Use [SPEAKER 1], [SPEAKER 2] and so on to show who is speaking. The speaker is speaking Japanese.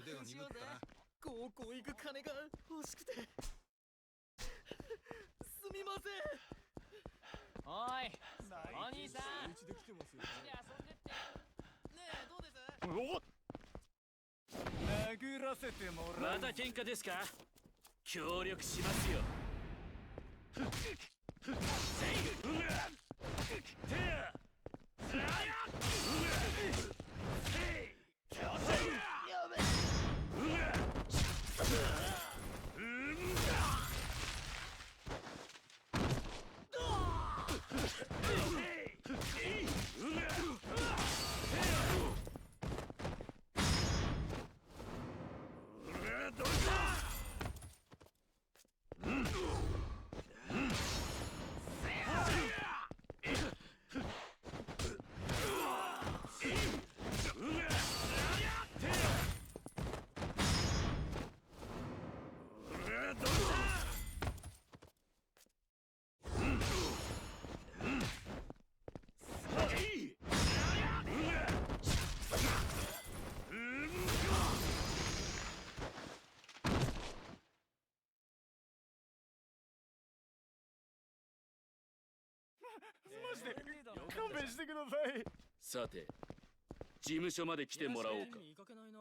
[SPEAKER 1] 腕が鈍ったな。
[SPEAKER 2] 高校行く金が欲しくて。すみません。
[SPEAKER 3] おい、お兄さん。
[SPEAKER 1] うちで来てますよ。
[SPEAKER 3] で遊んでって。
[SPEAKER 2] ねえ、どうです？
[SPEAKER 1] 殴らせてもらう。
[SPEAKER 4] また喧嘩ですか？協力しますよ。
[SPEAKER 1] マジで勘弁してください。
[SPEAKER 4] さて、事務所まで来てもらおうか。
[SPEAKER 3] 見かけないな。